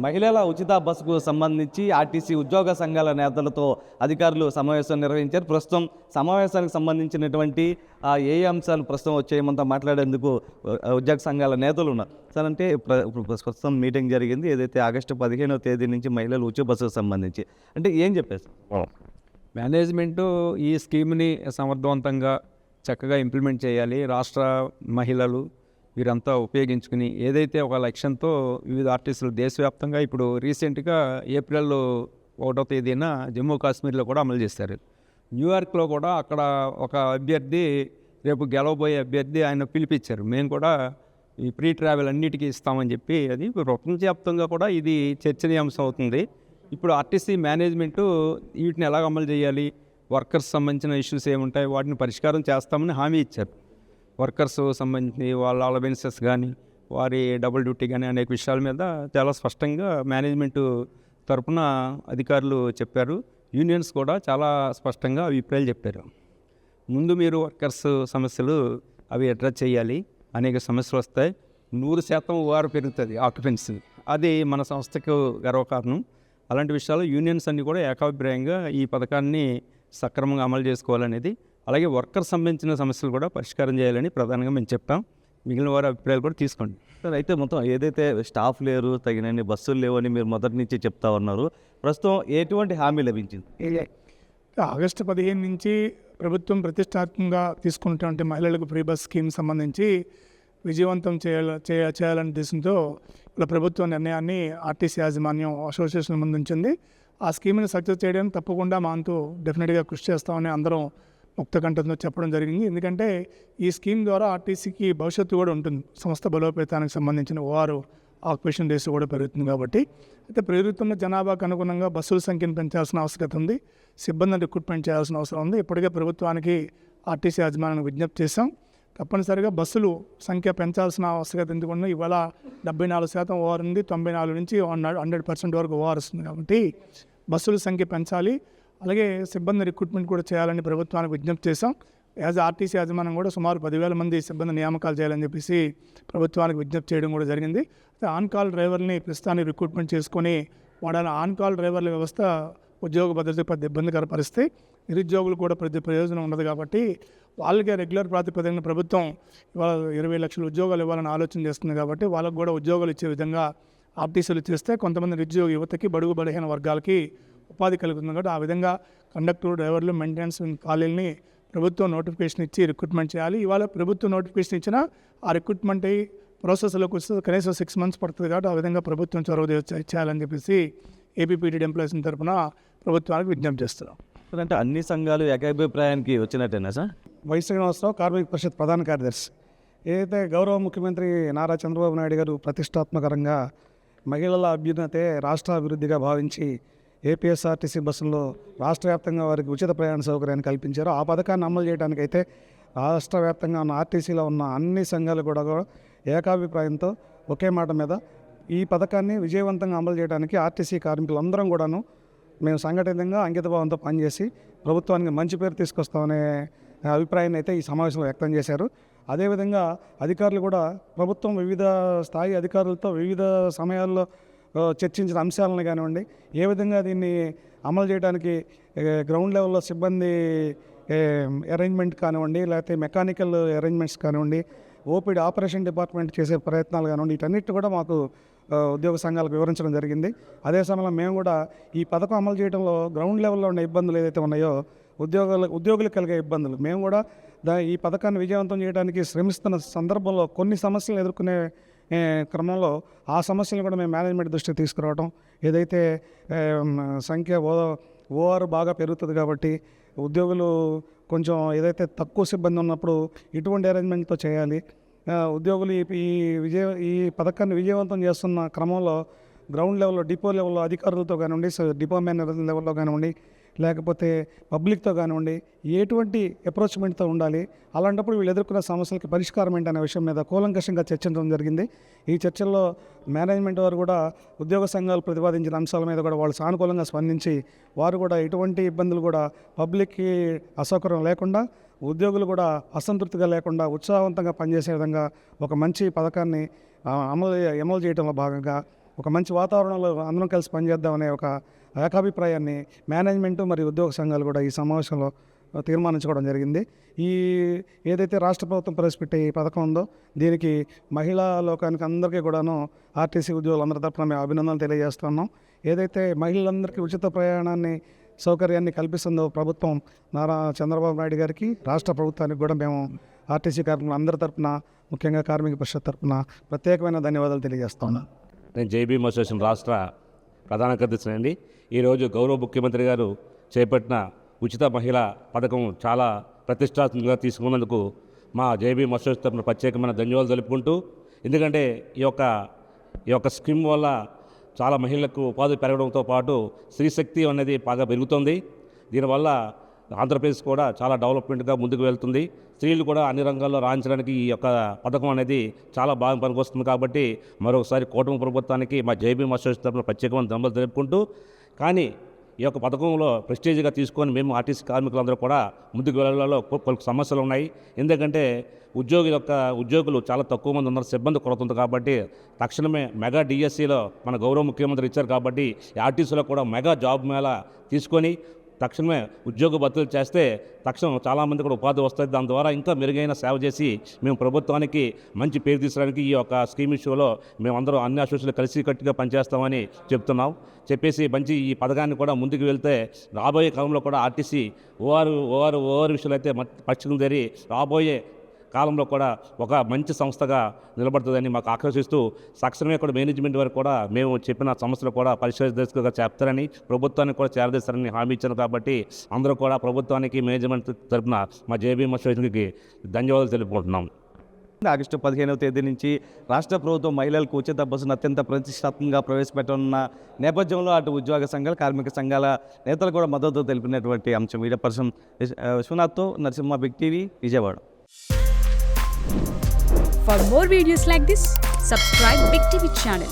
మహిళల ఉచిత బస్సుకు సంబంధించి ఆర్టీసీ ఉద్యోగ సంఘాల నేతలతో అధికారులు సమావేశం నిర్వహించారు. ప్రస్తుతం సమావేశానికి సంబంధించినటువంటి ఏ అంశాలు ప్రస్తుతం వచ్చేయమంతా మాట్లాడేందుకు ఉద్యోగ సంఘాల నేతలు ఉన్నారు. సార్, అంటే ప్రస్తుతం మీటింగ్ జరిగింది, ఏదైతే ఆగస్టు 15వ తేదీ నుంచి మహిళల ఉచిత బస్సుకు సంబంధించి అంటే ఏం చెప్పారు మేనేజ్మెంటు ఈ స్కీమ్ని సమర్థవంతంగా చక్కగా ఇంప్లిమెంట్ చేయాలి. రాష్ట్ర మహిళలు వీరంతా ఉపయోగించుకుని ఏదైతే ఒక లక్ష్యంతో వివిధ ఆర్టీసీలు దేశవ్యాప్తంగా ఇప్పుడు రీసెంట్గా ఏప్రిల్ 1వ తేదీన జమ్మూ కాశ్మీర్లో కూడా అమలు చేశారు. న్యూయార్క్లో కూడా అక్కడ ఒక అభ్యర్థి, రేపు గెలవబోయే అభ్యర్థి, ఆయన పిలిపించారు. మేము కూడా ఈ ప్రీ ట్రావెల్ అన్నిటికీ ఇస్తామని చెప్పి, అది ప్రపంచవ్యాప్తంగా కూడా ఇది చర్చనీయాంశం అవుతుంది. ఇప్పుడు ఆర్టీసీ మేనేజ్మెంటు వీటిని ఎలాగ అమలు చేయాలి, వర్కర్స్ సంబంధించిన ఇష్యూస్ ఏముంటాయి వాటిని పరిష్కారం చేస్తామని హామీ ఇచ్చారు. వర్కర్స్ సంబంధించి వాళ్ళ అలవెన్సెస్ కానీ, వారి డబుల్ డ్యూటీ కానీ అనేక విషయాల మీద చాలా స్పష్టంగా మేనేజ్మెంటు తరపున అధికారులు చెప్పారు. యూనియన్స్ కూడా చాలా స్పష్టంగా అభిప్రాయాలు చెప్పారు. ముందు మీరు వర్కర్స్ సమస్యలు అవి అడ్రస్ చేయాలి. అనేక సమస్యలు వస్తాయి. 100% ఓఆర్ పెరుగుతుంది ఆక్యుపెన్సీ, అది మన సంస్థకు గర్వకారణం. అలాంటి విషయాలు యూనియన్స్ అన్నీ కూడా ఏకాభిప్రాయంగా ఈ పథకాన్ని సక్రమంగా అమలు చేసుకోవాలనేది, అలాగే వర్కర్ సంబంధించిన సమస్యలు కూడా పరిష్కారం చేయాలని ప్రధానంగా మేము చెప్పాం. మిగిలిన వారి అభిప్రాయాలు కూడా తీసుకోండి. సార్, అయితే మొత్తం ఏదైతే స్టాఫ్ లేరు, తగినన్ని బస్సులు లేవు అని మీరు మొదటి నుంచి చెప్తా ఉన్నారు, ప్రస్తుతం ఎటువంటి హామీ లభించింది? ఆగస్టు 15 నుంచి ప్రభుత్వం ప్రతిష్టాత్మకంగా తీసుకుంటే మహిళలకు ఫ్రీ బస్ స్కీమ్ సంబంధించి విజయవంతం చేయాలనే ఉద్దేశంతో ఇలా ప్రభుత్వ నిర్ణయాన్ని ఆర్టీసీ యాజమాన్యం అసోసియేషన్ ముందుంచింది. ఆ స్కీమ్ని సక్సెస్ చేయడానికి తప్పకుండా మా అంతు డెఫినెట్గా కృషి చేస్తామని అందరం ముక్త కంఠంతో చెప్పడం జరిగింది. ఎందుకంటే ఈ స్కీమ్ ద్వారా ఆర్టీసీకి భవిష్యత్తు కూడా ఉంటుంది. సంస్థ బలోపేతానికి సంబంధించిన ఓఆర్ ఆక్యుపేషన్ రేసు కూడా పెరుగుతుంది కాబట్టి, అయితే పెరుగుతున్న జనాభాకు అనుగుణంగా బస్సుల సంఖ్యను పెంచాల్సిన అవసరం ఉంది, సిబ్బందిని రిక్రూట్మెంట్ చేయాల్సిన అవసరం ఉంది. ఇప్పటికే ప్రభుత్వానికి ఆర్టీసీ యాజమాన్యానికి విజ్ఞప్తి చేశాం. తప్పనిసరిగా బస్సులు సంఖ్య పెంచాల్సిన అవసరం ఎందుకంటే ఇవాళ 74% ఓఆర్ ఉంది, 94 నుంచి 100% వరకు ఓఆర్ వస్తుంది. కాబట్టి బస్సుల సంఖ్య పెంచాలి, అలాగే సిబ్బంది రిక్రూట్మెంట్ కూడా చేయాలని ప్రభుత్వానికి విజ్ఞప్తి చేశాం. ఆర్టీసీ యాజమాన్యం కూడా సుమారు 10,000 మంది సిబ్బంది నియామకాలు చేయాలని చెప్పేసి ప్రభుత్వానికి విజ్ఞప్తి చేయడం కూడా జరిగింది. ఆన్ కాల్ డ్రైవర్ని ప్రస్తుతానికి రిక్రూట్మెంట్ చేసుకొని వాడాలి. ఆన్ కాల్ డ్రైవర్ల వ్యవస్థ ఉద్యోగ భద్రత పెద్ద ఇబ్బందికర పరిస్థితి, నిరుద్యోగులు కూడా ప్రతి ప్రయోజనం ఉండదు. కాబట్టి వాళ్ళకే రెగ్యులర్ ప్రాతిపదికన ప్రభుత్వం ఇవాళ 20 లక్షల ఉద్యోగాలు ఇవ్వాలని ఆలోచన చేస్తుంది. కాబట్టి వాళ్ళకు కూడా ఉద్యోగాలు ఇచ్చే విధంగా ఆర్టీసీలు చేస్తే కొంతమంది నిరుద్యోగ యువతకి, బడుగు బలహీన వర్గాలకి ఉపాధి కలుగుతుంది. కాబట్టి ఆ విధంగా కండక్టర్, డ్రైవర్లు, మెయింటెనెన్స్ ఖాళీలని ప్రభుత్వం నోటిఫికేషన్ ఇచ్చి రిక్రూట్మెంట్ చేయాలి. ఇవాళ ప్రభుత్వం నోటిఫికేషన్ ఇచ్చినా ఆ రిక్రూట్మెంట్ ప్రాసెస్లోకి వస్తే కనీసం 6 months పడుతుంది. కాబట్టి ఆ విధంగా ప్రభుత్వం చొరవ చేయాలని చెప్పేసి ఏపీపీటీడీ ఎంప్లాయీస్ తరఫున ప్రభుత్వానికి విజ్ఞప్తి చేస్తున్నాం. అంటే అన్ని సంఘాలు ఏకాభిప్రాయానికి వచ్చినట్టేనా సార్? వై శ్రీనివాసరావు, కార్మిక పరిషత్ ప్రధాన కార్యదర్శి. ఏదైతే గౌరవ ముఖ్యమంత్రి నారా చంద్రబాబు నాయుడు గారు ప్రతిష్టాత్మకంగా మహిళల అభ్యున్నతే రాష్ట్ర అభివృద్ధిగా భావించి ఏపీఎస్ఆర్టీసీ బస్సుల్లో రాష్ట్ర వ్యాప్తంగా వారికి ఉచిత ప్రయాణ సౌకర్యాన్ని కల్పించారు. ఆ పథకాన్ని అమలు చేయడానికైతే రాష్ట్ర వ్యాప్తంగా ఉన్న ఆర్టీసీలో ఉన్న అన్ని సంఘాలు కూడా ఏకాభిప్రాయంతో ఒకే మాట మీద ఈ పథకాన్ని విజయవంతంగా అమలు చేయడానికి ఆర్టీసీ కార్మికులందరం కూడాను మేము సంఘటితంగా అంకితభావంతో పనిచేసి ప్రభుత్వానికి మంచి పేరు తీసుకొస్తామనే అభిప్రాయాన్ని అయితే ఈ సమావేశంలో వ్యక్తం చేశారు. అదేవిధంగా అధికారులు కూడా ప్రభుత్వం వివిధ స్థాయి అధికారులతో వివిధ సమయాల్లో చర్చించిన అంశాలను కానివ్వండి, ఏ విధంగా దీన్ని అమలు చేయడానికి గ్రౌండ్ లెవెల్లో సిబ్బంది అరేంజ్మెంట్ కానివ్వండి, లేకపోతే మెకానికల్ అరేంజ్మెంట్స్ కానివ్వండి, ఓపీడీ ఆపరేషన్ డిపార్ట్మెంట్ చేసే ప్రయత్నాలు కానివ్వండి, వీటన్నిటి కూడా మాకు ఉద్యోగ సంఘాలకు వివరించడం జరిగింది. అదే సమయంలో మేము కూడా ఈ పథకం అమలు చేయడంలో గ్రౌండ్ లెవెల్లో ఉన్న ఇబ్బందులు ఏదైతే ఉన్నాయో ఉద్యోగులకు కలిగే ఇబ్బందులు, మేము కూడా ఈ పథకాన్ని విజయవంతం చేయడానికి శ్రమిస్తున్న సందర్భంలో కొన్ని సమస్యలు ఎదుర్కొనే క్రమంలో ఆ సమస్యలను కూడా మేము మేనేజ్మెంట్ దృష్టికి తీసుకురావడం, ఏదైతే సంఖ్య ఓఆర్ బాగా పెరుగుతుంది కాబట్టి ఉద్యోగులు కొంచెం ఏదైతే తక్కువ సిబ్బంది ఉన్నప్పుడు ఇటువంటి అరేంజ్మెంట్తో చేయాలి. ఉద్యోగులు ఈ పథకాన్ని విజయవంతం చేస్తున్న క్రమంలో గ్రౌండ్ లెవెల్లో, డిపో లెవెల్లో అధికారులతో కానివ్వండి, డిపో మేనేజర్ లెవెల్లో కానివ్వండి, లేకపోతే పబ్లిక్తో కానివ్వండి, ఎటువంటి అప్రోచ్మెంట్తో ఉండాలి, అలాంటప్పుడు వీళ్ళు ఎదుర్కొన్న సమస్యలకి పరిష్కారం ఏంటనే విషయం మీద కూలంకషంగా చర్చించడం జరిగింది. ఈ చర్చల్లో మేనేజ్మెంట్ వారు కూడా ఉద్యోగ సంఘాలు ప్రతిపాదించిన అంశాల మీద కూడా వాళ్ళు సానుకూలంగా స్పందించి వారు కూడా ఎటువంటి ఇబ్బందులు కూడా పబ్లిక్కి అసౌకర్యం లేకుండా, ఉద్యోగులు కూడా అసంతృప్తిగా లేకుండా ఉత్సాహవంతంగా పనిచేసే విధంగా ఒక మంచి పథకాన్ని అమలు చేయడంలో భాగంగా ఒక మంచి వాతావరణంలో అందరం కలిసి పనిచేద్దామనే ఒక ఏకాభిప్రాయాన్ని మేనేజ్మెంటు మరియు ఉద్యోగ సంఘాలు కూడా ఈ సమావేశంలో తీర్మానించుకోవడం జరిగింది. ఈ ఏదైతే రాష్ట్ర ప్రభుత్వం ప్రవేశపెట్టే ఈ పథకం ఉందో దీనికి మహిళా లోకానికి అందరికీ కూడాను ఆర్టీసీ ఉద్యోగులందరి తరఫున మేము అభినందనలు తెలియజేస్తున్నాం. ఏదైతే మహిళలందరికీ ఉచిత ప్రయాణాన్ని సౌకర్యాన్ని కల్పిస్తుందో ప్రభుత్వం నారా చంద్రబాబు నాయుడు గారికి, రాష్ట్ర ప్రభుత్వానికి కూడా మేము ఆర్టీసీ కార్మికులు అందరి తరఫున, ముఖ్యంగా కార్మిక పరిషత్ తరఫున ప్రత్యేకమైన ధన్యవాదాలు తెలియజేస్తున్నాను. నేను జేబీఎం అసోసియేషన్ రాష్ట్ర ప్రధాన కార్యదర్శినండి. ఈరోజు గౌరవ ముఖ్యమంత్రి గారు చేపట్టిన ఉచిత మహిళా పథకం చాలా ప్రతిష్టాత్మకంగా తీసుకున్నందుకు మా జేబీఎం అసోసియేషన్ తరఫున ప్రత్యేకమైన ధన్యవాదాలు తెలుపుకుంటూ, ఎందుకంటే ఈ యొక్క స్కీమ్ వల్ల చాలా మహిళలకు ఉపాధి పెరగడంతో పాటు స్త్రీశక్తి అనేది బాగా పెరుగుతుంది. దీనివల్ల ఆంధ్రప్రదేశ్ కూడా చాలా డెవలప్మెంట్గా ముందుకు వెళ్తుంది. స్త్రీలు కూడా అన్ని రంగాల్లో రాణించడానికి ఈ యొక్క పథకం అనేది చాలా బాగా పనికొస్తుంది. కాబట్టి మరొకసారి కూటమి ప్రభుత్వానికి మా జేబీఎం అసోసియేషన్ తరఫున ప్రత్యేకమైన ధన్యవాదాలు తెలుపుకుంటూ, కానీ ఈ యొక్క పథకంలో ప్రెస్టేజ్గా తీసుకొని మేము ఆర్టీసీ కార్మికులందరూ కూడా ముందుకు వెళ్ళడంలో కొన్ని సమస్యలు ఉన్నాయి. ఎందుకంటే ఉద్యోగులు చాలా తక్కువ మంది ఉన్నారు, సిబ్బంది కొరత ఉంది. కాబట్టి తక్షణమే మెగా డిఎస్సిలో మన గౌరవ ముఖ్యమంత్రి ఇచ్చారు. కాబట్టి ఆర్టీసీలో కూడా మెగా జాబ్ మేళా తీసుకొని తక్షణమే ఉద్యోగ భర్తీలు చేస్తే తక్షణం చాలామంది కూడా ఉపాధి వస్తుంది. దాని ద్వారా ఇంకా మెరుగైన సేవ చేసి మేము ప్రభుత్వానికి మంచి పేరు తీసుకురావడానికి ఈ యొక్క స్కీమ్ ఇష్యూలో మేమందరం అన్ని అసోసియేషన్లు కలిసికట్టుగా పనిచేస్తామని చెప్పేసి మంచి ఈ పథకాన్ని కూడా ముందుకు వెళ్తే రాబోయే కాలంలో కూడా ఆర్టీసీ ఓఆర్ విషయాలు అయితే పక్షం జరిగి రాబోయే కాలంలో కూడా ఒక మంచి సంస్థగా నిలబడుతుందని మాకు ఆకర్షిస్తూ తక్షణమే కూడా మేనేజ్మెంట్ వరకు కూడా మేము చెప్పిన సమస్యలు కూడా పరిశోధనగా చెప్తారని, ప్రభుత్వానికి కూడా చేరదీస్తారని హామీ ఇచ్చాను. కాబట్టి అందరూ కూడా ప్రభుత్వానికి మేనేజ్మెంట్ తరఫున మా జేబీఎం అసోసియేషన్కి ధన్యవాదాలు తెలుపుకుంటున్నాం. ఆగస్టు 15వ తేదీ నుంచి రాష్ట్ర ప్రభుత్వం మహిళలకు ఉచిత బస్సును అత్యంత ప్రతిష్టాత్మకంగా ప్రవేశపెట్టనున్న నేపథ్యంలో అటు ఉద్యోగ సంఘాలు, కార్మిక సంఘాల నేతలు కూడా మద్దతు తెలిపినటువంటి అంశం. వీడియో పర్సన్ విశ్వనాథ్తో Narasimha, Big TV, Vijayawada. For more videos like this, subscribe Big TV channel.